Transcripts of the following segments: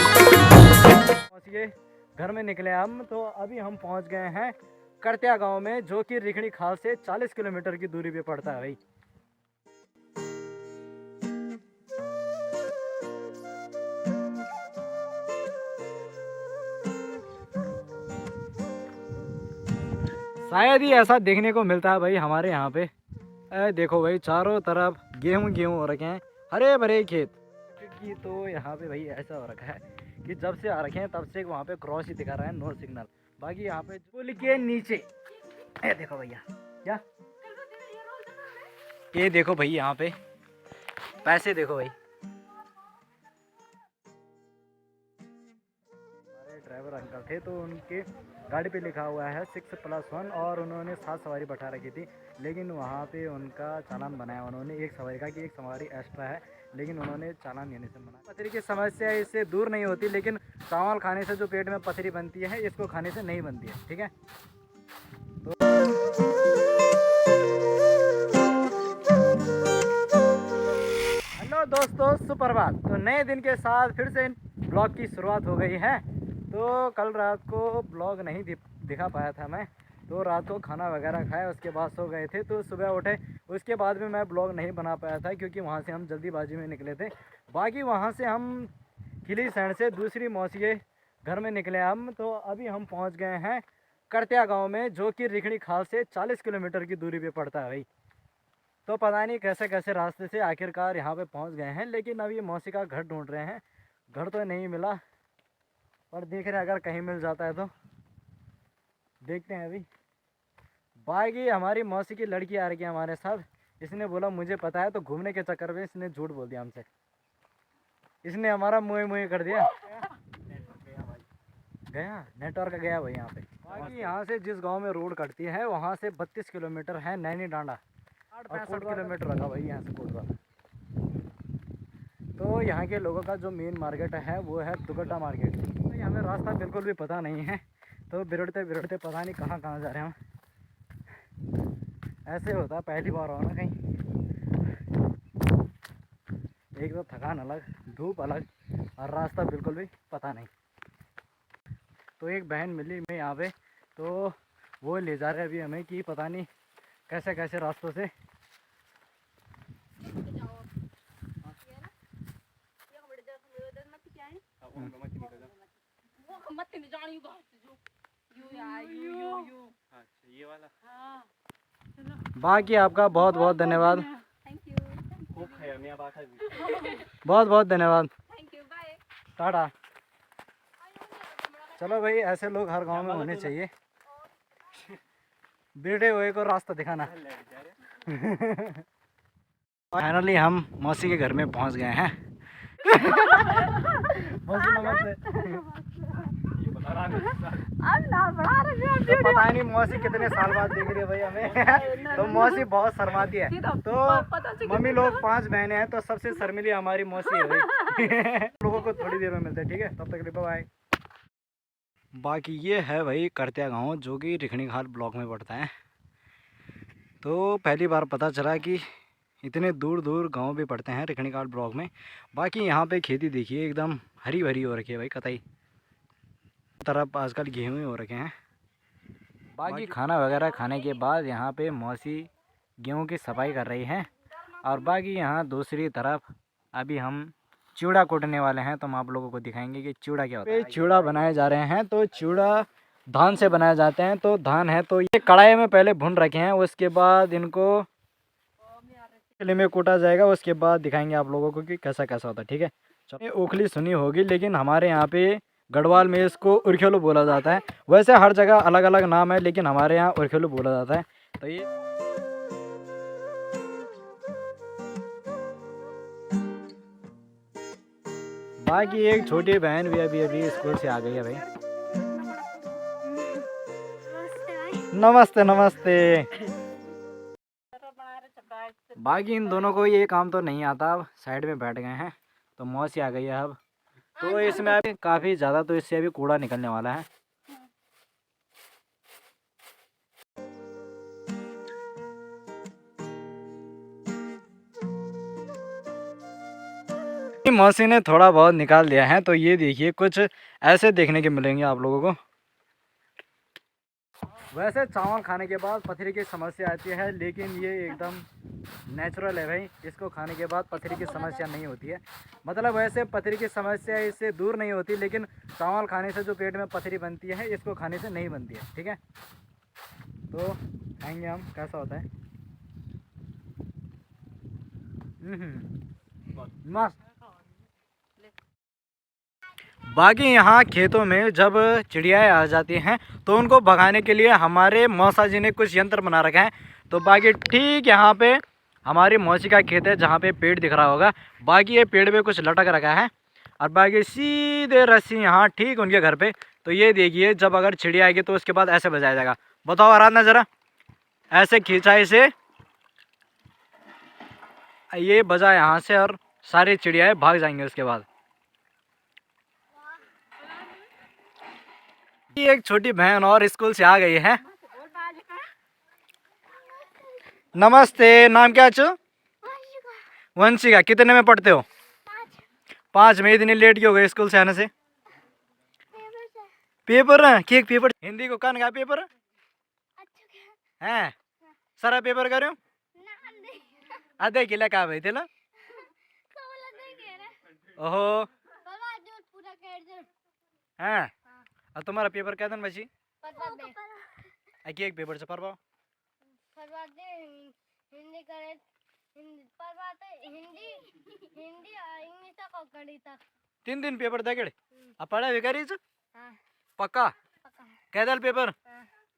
पहुँच गए घर में निकले हम। तो अभी हम पहुँच गए हैं करत्या गांव में, जो कि रिखणी खाल से 40 किलोमीटर की दूरी पे पड़ता है भाई। शायद ही ऐसा देखने को मिलता है भाई हमारे यहाँ पे। देखो भाई चारों तरफ गेहूं गेहूं हो रखे हैं, हरे भरे खेत की। तो यहाँ पे भाई ऐसा हो रखा है कि जब से आ रखे हैं तब से वहाँ पे क्रॉस ही दिखा रहा है, नो सिग्नल। बाकी यहाँ पे पुल के नीचे देखो भैया, क्या ये देखो भाई, यहाँ पे पैसे देखो भाई। हमारे ड्राइवर अंकल थे तो उनके गाड़ी पे लिखा हुआ है 6+1 और उन्होंने 7 सवारी बैठा रखी थी, लेकिन वहाँ पे उनका चालान बनाया उन्होंने एक सवारी का कि एक सवारी एक्स्ट्रा है, लेकिन उन्होंने चालान देने से मना। पथरी की समस्या इससे दूर नहीं होती, लेकिन चावल खाने से जो पेट में पथरी बनती है इसको खाने से नहीं बनती है, ठीक है। तो हेलो दोस्तों, सुप्रभात। तो नए दिन के साथ फिर से ब्लॉग की शुरुआत हो गई है। तो कल रात को ब्लॉग नहीं दिखा पाया था मैं, तो रात को खाना वगैरह खाया, उसके बाद सो गए थे। तो सुबह उठे, उसके बाद भी मैं ब्लॉग नहीं बना पाया था क्योंकि वहाँ से हम जल्दीबाजी में निकले थे। बाकी वहाँ से हम खिली सैंड से दूसरी मौसी के घर में निकले हम। तो अभी हम पहुँच गए हैं करत्या गाँव में, जो कि रिखणी खाल से 40 किलोमीटर की दूरी पर पड़ता है भाई। तो पता नहीं कैसे कैसे रास्ते से आखिरकार यहाँ पे पहुँच गए हैं, लेकिन अभी मौसी का घर ढूंढ रहे हैं। घर तो नहीं मिला, पर देख रहे हैं अगर कहीं मिल जाता है तो देखते हैं अभी। बाकी हमारी मौसी की लड़की आ रही है हमारे साथ। इसने बोला मुझे पता है, तो घूमने के चक्कर में इसने झूठ बोल दिया हमसे। इसने हमारा मुँह मुँह कर दिया। गया नेटवर्क गया भाई यहाँ पे। बाकी यहाँ से जिस गांव में रोड कटती है वहाँ से 32 किलोमीटर है नैनी डांडा, और 65 किलोमीटर रखा भाई यहाँ से कोटवा। तो यहाँ के लोगों का जो मेन मार्केट है वो है दुगड्डा मार्केट। तो ये हमें रास्ता बिल्कुल भी पता नहीं है, तो बिरड़ते बिरड़ते पता नहीं कहाँ कहाँ जा रहे हैं हम। ऐसे होता है पहली बार हो ना कहीं। एक तो थकान अलग, धूप अलग, और रास्ता बिल्कुल भी पता नहीं। तो एक बहन मिली मैं यहाँ पे, तो वो ले जा रहे अभी हमें कि पता नहीं कैसे कैसे रास्तों से। बाकी आपका बहुत बहुत धन्यवाद, बहुत बहुत धन्यवाद, टाटा। चलो भाई, ऐसे लोग हर गांव में होने चाहिए, बेटे हुए को रास्ता दिखाना। फाइनली हम मौसी के घर में पहुंच गए हैं। मौसी नमस्ते। तो पता नहीं मौसी कितने साल बाद देख रही है भाई हमें। तो मौसी बहुत शर्माती है। तो मम्मी लोग 5 बहनें हैं, तो सबसे शर्मिली हमारी मौसी है भाई। लोगों को थोड़ी देर में मिलते हैं, ठीक है, तब तक के लिए बाय। बाकी ये है भाई करत्या गांव, जो कि रिखणी खाल ब्लॉक में पड़ता है। तो पहली बार पता चला कि इतने दूर दूर गांव भी पड़ते हैं रिखणी खाल ब्लॉक में। बाकी यहाँ पे खेती देखिए एकदम हरी भरी हो रखी है भाई, कतई तरफ आजकल गेहूँ ही हो रखे हैं। बाकी खाना वगैरह खाने के बाद यहाँ पे मौसी गेहूँ की सफाई कर रही है, और बाकी यहाँ दूसरी तरफ अभी हम चिवड़ा कूटने वाले हैं। तो हम आप लोगों को दिखाएंगे कि चिवड़ा क्या होता है। चिवड़ा बनाए जा रहे हैं, तो चिवड़ा धान से बनाए जाते हैं। तो धान है तो ये कढ़ाई में पहले भून रखे हैं, उसके बाद इनको चूल्हे में कूटा जाएगा। उसके बाद दिखाएंगे आप लोगों को कि कैसा कैसा होता है, ठीक है। चलो, ओखली सुनी होगी, लेकिन हमारे यहाँ पे गढ़वाल में इसको उरखेलू बोला जाता है। वैसे हर जगह अलग अलग नाम है, लेकिन हमारे यहाँ उरखेलू बोला जाता है। तो ये बाकी एक छोटी बहन भी अभी स्कूल से आ गई है भाई। नमस्ते नमस्ते। बाकी इन दोनों को ये काम तो नहीं आता, अब साइड में बैठ गए हैं। तो मौसी आ गई है अब। तो इसमें अभी काफ़ी ज़्यादा, तो इससे अभी कूड़ा निकलने वाला है। मौसी ने थोड़ा बहुत निकाल दिया है, तो ये देखिए कुछ ऐसे देखने के मिलेंगे आप लोगों को। वैसे चावल खाने के बाद पथरी की समस्या आती है, लेकिन ये एकदम नेचुरल है भाई। इसको खाने के बाद पथरी की समस्या नहीं होती है। मतलब वैसे पथरी की समस्या इससे दूर नहीं होती, लेकिन चावल खाने से जो पेट में पथरी बनती है, इसको खाने से नहीं बनती है। ठीक है, तो खाएंगे हम, कैसा होता है। मस्त। बाकी यहाँ खेतों में जब चिड़ियाएँ आ जाती हैं तो उनको भगाने के लिए हमारे मौसा जी ने कुछ यंत्र बना रखे हैं। तो बाकी ठीक यहाँ पे हमारी मौसी का खेत है, जहाँ पे पेड़ दिख रहा होगा। बाकी ये पेड़ पे कुछ लटक रखा है, और बाकी सीधे रस्सी यहाँ ठीक उनके घर पे। तो ये देखिए, जब अगर चिड़िया आएगी तो उसके बाद ऐसे बजाया जाएगा। बताओ आराधना ज़रा, ऐसे खींचाई से ये बजा यहाँ से, और सारी चिड़ियाएँ भाग जाएंगे उसके बाद। एक छोटी बहन और स्कूल से आ गई है। नमस्ते, नाम क्या है? वंशिका। कितने में पढ़ते हो? 5 में। इतनी लेट क्यों हो गए स्कूल से आने से? पेपर है कि एक पेपर हिंदी को कान का पेपर है। सारा पेपर करो आधे किला का भाई थे ना। ओहो हाँ। अब तुम्हारा पेपर क्या दिन बची? एक पेपर से पढ़वाओ। हिंदी करे, हिंदी हिंदी इंग्लिश तक गणित तक 3 दिन पेपर दे गए। अब पढ़ा भी करी पक्का कैदल पेपर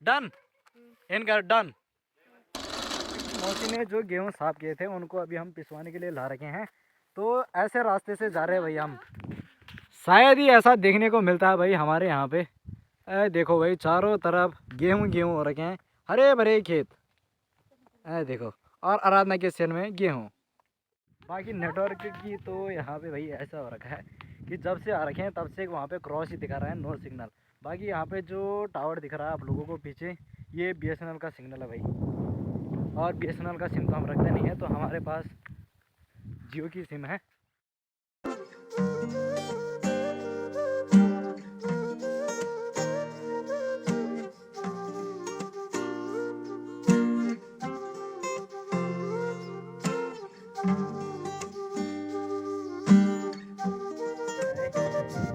डन इनका डन। मौसी ने जो गेहूं साफ किए थे उनको अभी हम पिसवाने के लिए ला रखे हैं। तो ऐसे रास्ते से जा रहे हैं भाई हम। शायद ही ऐसा देखने को मिलता है भाई हमारे यहाँ पे। देखो भाई, चारों तरफ गेहूं गेहूं हो रखे हैं, हरे भरे खेत। देखो, और आराधना के सिर में गेहूं। बाकी नेटवर्क की तो यहाँ पे भाई ऐसा हो रखा है कि जब से आ रखे हैं तब से वहाँ पे क्रॉस ही दिखा रहा है, नो सिग्नल। बाकी यहाँ पे जो टावर दिख रहा है आप लोगों को पीछे, ये BSNL का सिग्नल है भाई। और BSNL का सिम तो हम रखते नहीं है, तो हमारे पास जियो की सिम है।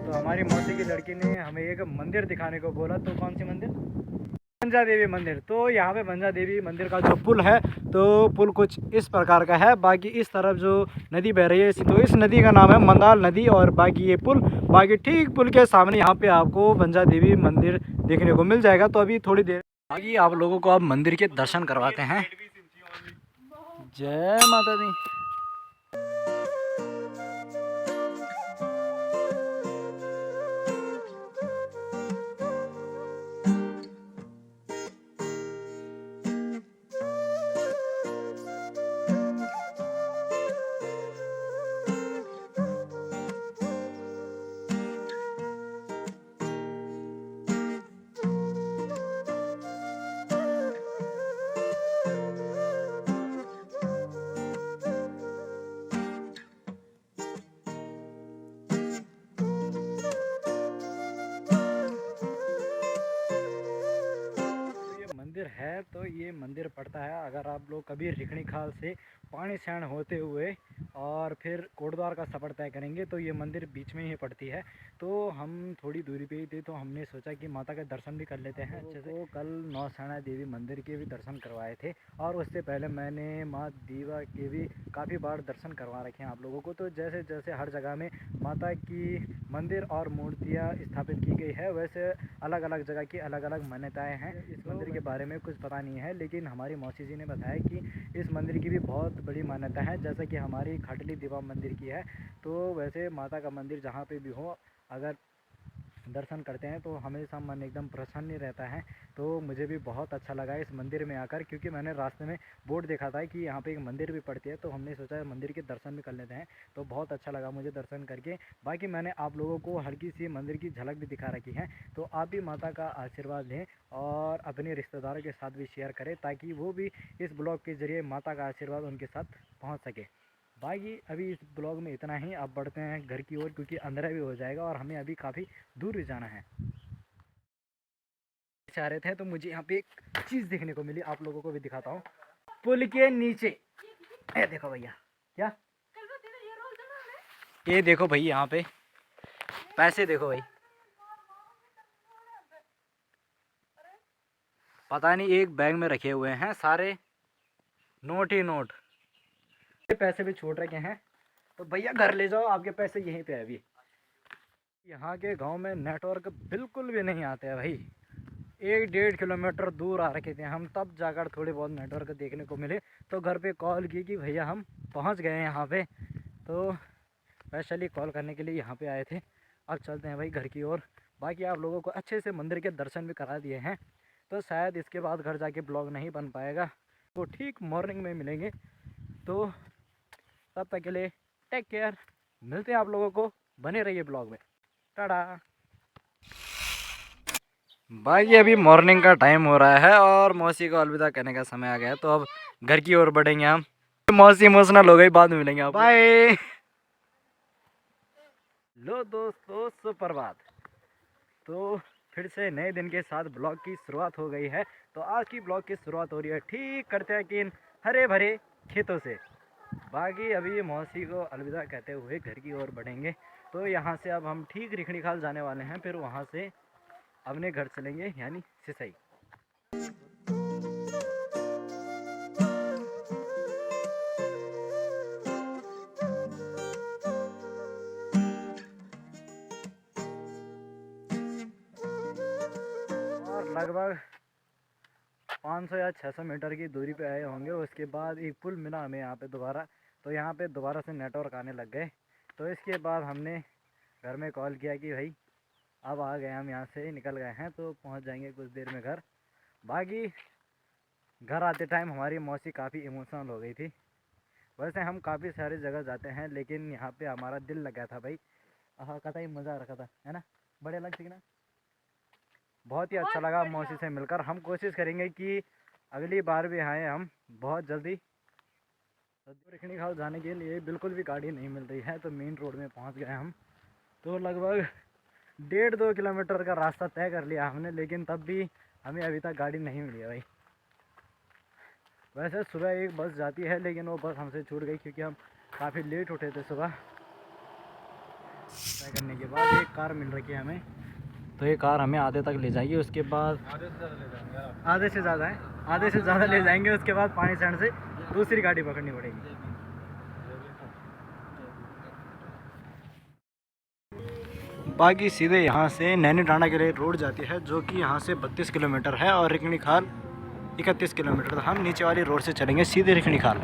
तो हमारी मौसी की लड़की ने हमें एक मंदिर दिखाने को बोला। तो कौन सी मंदिर? बंजा देवी मंदिर। तो यहाँ पे बंजा देवी मंदिर का जो पुल है, तो पुल कुछ इस प्रकार का है। बाकी इस तरफ जो नदी बह रही है, तो इस नदी का नाम है मंदाल नदी। और बाकी ये पुल, बाकी ठीक पुल के सामने यहाँ पे आपको बंजा देवी मंदिर देखने को मिल जाएगा। तो अभी थोड़ी देर बाकी आप लोगों को अब मंदिर के दर्शन करवाते हैं। जय माता दी। है तो ये मंदिर पड़ता है, अगर आप लोग कभी रिखणी खाल से पानी सैण होते हुए और फिर कोटद्वार का सफ़र तय करेंगे तो ये मंदिर बीच में ही पड़ती है। तो हम थोड़ी दूरी पे ही थे, तो हमने सोचा कि माता का दर्शन भी कर लेते हैं अच्छे से। तो कल नौसेना देवी मंदिर के भी दर्शन करवाए थे, और उससे पहले मैंने माँ दीवा के भी काफ़ी बार दर्शन करवा रखे हैं आप लोगों को। तो जैसे जैसे हर जगह में माता की मंदिर और मूर्तियाँ स्थापित की गई है, वैसे अलग अलग जगह की अलग अलग मान्यताएं हैं। इस मंदिर के बारे में कुछ पता नहीं है, लेकिन हमारी मौसी जी ने बताया कि इस मंदिर की भी बहुत बड़ी मान्यता है, जैसा कि हमारी खटली दीवा मंदिर की है। तो वैसे माता का मंदिर जहाँ पे भी हो, अगर दर्शन करते हैं तो हमेशा मन एकदम प्रसन्न रहता है। तो मुझे भी बहुत अच्छा लगा इस मंदिर में आकर, क्योंकि मैंने रास्ते में बोर्ड देखा था कि यहाँ पे एक मंदिर भी पड़ती है, तो हमने सोचा मंदिर के दर्शन भी कर लेते हैं। तो बहुत अच्छा लगा मुझे दर्शन करके। बाकी मैंने आप लोगों को हल्की सी मंदिर की झलक भी दिखा रखी है, तो आप भी माता का आशीर्वाद लें और अपने रिश्तेदारों के साथ भी शेयर करें, ताकि वो भी इस ब्लॉग के ज़रिए माता का आशीर्वाद उनके साथ पहुँच सके। बाकी अभी इस ब्लॉग में इतना ही। अब बढ़ते हैं घर की ओर, क्योंकि अंधेरा भी हो जाएगा और हमें अभी काफ़ी दूर भी जाना है। चाह रहे थे तो मुझे यहाँ पे एक चीज़ देखने को मिली, आप लोगों को भी दिखाता हूँ। पुल के नीचे ये देखो भैया, क्या ये देखो भाई, यहाँ पे पैसे देखो भाई, पता नहीं एक बैग में रखे हुए हैं, सारे नोट ही नोट। ये पैसे भी छोड़ रखे हैं, तो भैया घर ले जाओ, आपके पैसे यहीं पे है अभी। यहाँ के गांव में नेटवर्क बिल्कुल भी नहीं आते हैं भाई। 1-1.5 किलोमीटर दूर आ रखे थे हम, तब जाकर थोड़े बहुत नेटवर्क देखने को मिले। तो घर पे कॉल की कि भैया हम पहुँच गए हैं यहाँ पे, तो स्पेशली कॉल करने के लिए यहाँ पे आए थे। अब चलते हैं भाई घर की ओर। बाकी आप लोगों को अच्छे से मंदिर के दर्शन भी करा दिए हैं, तो शायद इसके बाद घर जाके ब्लॉग नहीं बन पाएगा, तो ठीक मॉर्निंग में मिलेंगे। तो तब तक के लिए टेक केयर, मिलते हैं आप लोगों को, बने रहिए ब्लॉग में। टाटा। भाई अभी मॉर्निंग का टाइम हो रहा है और मौसी को अलविदा कहने का समय आ गया है, तो अब घर की ओर बढ़ेंगे हम। मौसी इमोशनल हो गई, बाद में मिलेंगे आप। बाय। लो दोस्तों, सुप्रभात। तो फिर से नए दिन के साथ ब्लॉग की शुरुआत हो गई है। तो आज की ब्लॉग की शुरुआत हो रही है ठीक करते हैं कि हरे भरे खेतों से। बाकी अभी मौसी को अलविदा कहते हुए घर की ओर बढ़ेंगे। तो यहाँ से अब हम ठीक रिखणी खाल जाने वाले हैं, फिर वहाँ से अपने घर चलेंगे, यानी सिसई। और लगभग 500 या 600 मीटर की दूरी पे आए होंगे। उसके बाद एक पुल मिला हमें यहाँ पे दोबारा, तो यहाँ पे दोबारा से नेटवर्क आने लग गए। तो इसके बाद हमने घर में कॉल किया कि भाई अब आ गए, हम यहाँ से निकल गए हैं, तो पहुँच जाएंगे कुछ देर में घर। बाकी घर आते टाइम हमारी मौसी काफ़ी इमोशनल हो गई थी। वैसे हम काफ़ी सारी जगह जाते हैं, लेकिन यहाँ पे हमारा दिल लगा था भाई। कतई मज़ा आ रखा था, है ना, बड़े अलग थी ना। बहुत ही अच्छा लगा मौसी से मिलकर। हम कोशिश करेंगे कि अगली बार भी आए हम बहुत जल्दी। रिखणी खाल जाने के लिए बिल्कुल भी गाड़ी नहीं मिल रही है, तो मेन रोड में पहुंच गए हम। तो लगभग 1.5-2 किलोमीटर का रास्ता तय कर लिया हमने, लेकिन तब भी हमें अभी तक गाड़ी नहीं मिली है भाई। वैसे सुबह एक बस जाती है, लेकिन वो बस हमसे छूट गई क्योंकि हम काफ़ी लेट उठे थे सुबह। तय करने के बाद एक कार मिल रही है हमें, तो ये कार हमें आधे तक ले जाएगी। उसके बाद आधे से ज़्यादा ले जाएंगे। उसके बाद पानी सैंड से दूसरी गाड़ी पकड़नी पड़ेगी। बाकी सीधे यहाँ से नैनी टांडा के लिए रोड जाती है, जो कि यहाँ से 32 किलोमीटर है, और रिखणी खाल 31 किलोमीटर। तो हम नीचे वाली रोड से चलेंगे सीधे रिखणी खाल।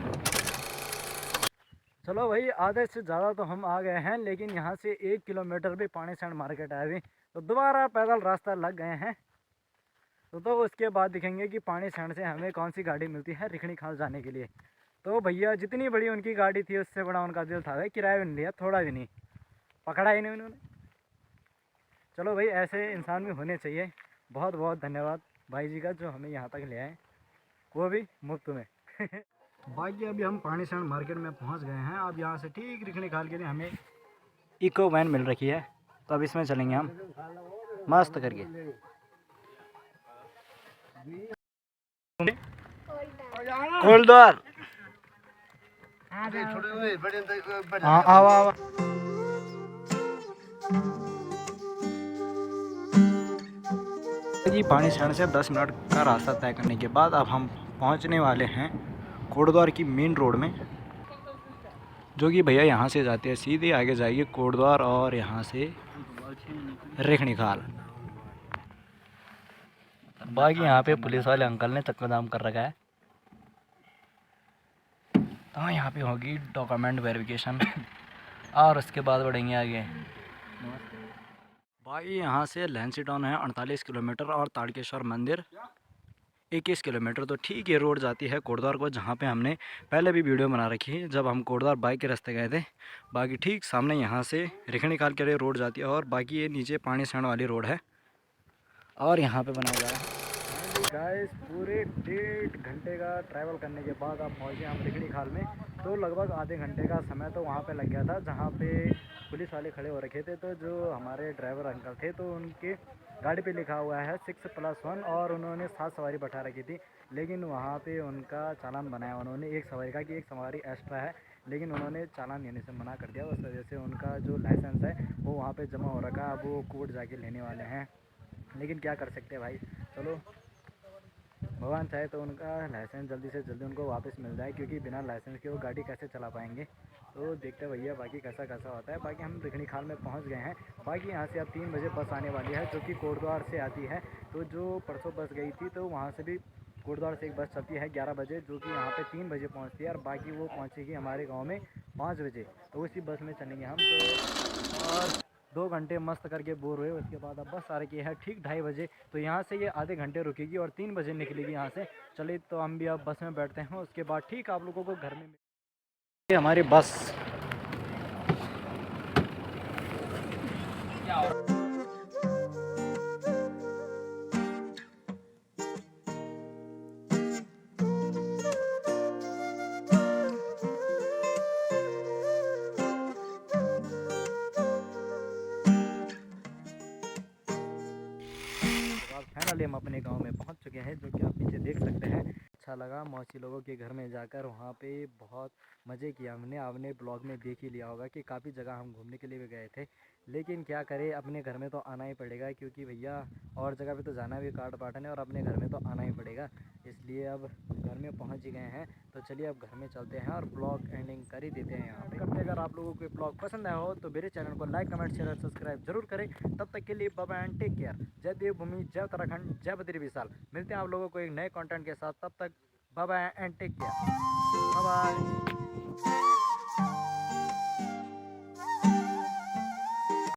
चलो भाई, आधे से ज़्यादा तो हम आ गए हैं, लेकिन यहाँ से 1 किलोमीटर भी पानी सैंड मार्केट है अभी, तो दोबारा पैदल रास्ता लग गए हैं। तो उसके बाद दिखेंगे कि पानी सैंड से हमें कौन सी गाड़ी मिलती है रिखणी खाल जाने के लिए। तो भैया जितनी बड़ी उनकी गाड़ी थी, उससे बड़ा उनका दिल था भाई, किराया भी नहीं लिया, थोड़ा भी नहीं, पकड़ा ही नहीं उन्होंने। चलो भाई, ऐसे इंसान भी होने चाहिए। बहुत बहुत धन्यवाद भाई जी का, जो हमें यहाँ तक ले आए, वो भी मुफ्त में। बाकी अभी हम पानी सैंड मार्केट में पहुँच गए हैं। अब यहाँ से ठीक रिखणी खाल के लिए हमें इको वैन मिल रखी है, तो अब इसमें चलेंगे हम मस्त करके। कोलद्वार हाँ, जी पानी सैंड से 10 मिनट का रास्ता तय करने के बाद अब हम पहुंचने वाले हैं कोटद्वार की मेन रोड में, जो कि भैया यहाँ से जाते हैं सीधे आगे जाएगी कोटद्वार, और यहाँ से रिखणी खाल। बाकी यहाँ पे पुलिस वाले अंकल ने चक्काजाम कर रखा है, तो यहाँ पे होगी डॉक्यूमेंट वेरिफिकेशन, और उसके बाद बढ़ेंगे आगे। भाई यहाँ से लैंसी टाउन है 48 किलोमीटर, और ताड़केश्वर मंदिर 21 किलोमीटर। तो ठीक ये रोड जाती है कोटद्वार को, जहाँ पे हमने पहले भी वीडियो बना रखी है जब हम कोटद्वार बाइक के रास्ते गए थे। बाकी ठीक सामने यहाँ से रिखणी खाल के लिए रोड जाती है, और बाकी ये नीचे पानी सैंड वाली रोड है, और यहाँ पे बनाया जा रहा है गाइस पूरे 1.5 घंटे का ट्रैवल करने के बाद आप पहुँचे हम रिखणी खाल में। तो लगभग आधे घंटे का समय तो वहाँ पे लग गया था, जहाँ पे पुलिस वाले खड़े हो रखे थे। तो जो हमारे ड्राइवर अंकल थे तो उनके गाड़ी पे लिखा हुआ है 6+1 और उन्होंने 7 सवारी बैठा रखी थी। लेकिन वहाँ पे उनका चालान बनाया उन्होंने एक सवारी का कि एक सवारी एक्स्ट्रा है, लेकिन उन्होंने चालान देने से मना कर दिया। उस वजह से उनका जो लाइसेंस है वो वहाँ पे जमा हो रखा है। अब वो कोर्ट जाके लेने वाले हैं, लेकिन क्या कर सकते हैं भाई। चलो भगवान चाहे तो उनका लाइसेंस जल्दी से जल्दी उनको वापस मिल जाए, क्योंकि बिना लाइसेंस के वो गाड़ी कैसे चला पाएंगे। तो देखते भैया बाकी कैसा कैसा होता है। बाकी हम रिखणी खाल में पहुंच गए हैं। बाकी यहाँ से अब 3 बजे बस आने वाली है जो कि कोटद्वार से आती है। तो जो परसों बस गई थी तो वहाँ से भी कोटद्वार से एक बस चलती है 11 बजे, जो कि यहाँ पे 3 बजे पहुँचती है। और बाकी वो पहुँचेगी हमारे गाँव में 5 बजे। तो उसी बस में चलेंगे हम। तो और 2 घंटे मस्त करके बोर हुए। उसके बाद अब बस आ रही है ठीक 2:30 बजे। तो यहाँ से ये आधे घंटे रुकेगी और 3 बजे निकलेगी यहाँ से। चलिए तो हम भी अब बस में बैठते हैं, उसके बाद ठीक आप लोगों को घर में ये हमारी बस। फाइनली हम अपने गांव में पहुंच चुके हैं, जो कि आप पीछे देख सकते हैं। अच्छा लगा मौसी लोगों के घर में जाकर, वहां पे बहुत मज़े किया हमने। आपने ब्लॉग में देख ही लिया होगा कि काफ़ी जगह हम घूमने के लिए भी गए थे। लेकिन क्या करें, अपने घर में तो आना ही पड़ेगा, क्योंकि भैया और जगह पे तो जाना भी काट बाटने और अपने घर में तो आना ही पड़ेगा। इसलिए अब घर में पहुंच ही गए हैं। तो चलिए अब घर में चलते हैं और ब्लॉग एंडिंग कर ही देते हैं यहाँ पे करते। अगर आप लोगों को ब्लॉग पसंद आया हो तो मेरे चैनल को लाइक कमेंट शेयर और सब्सक्राइब जरूर करें। तब तक के लिए bye bye and take care. जय देवभूमि, जय उत्तराखंड, जय बद्री विशाल। मिलते हैं आप लोगों को एक नए कंटेंट के साथ। तब तक bye bye and take care. Bye bye.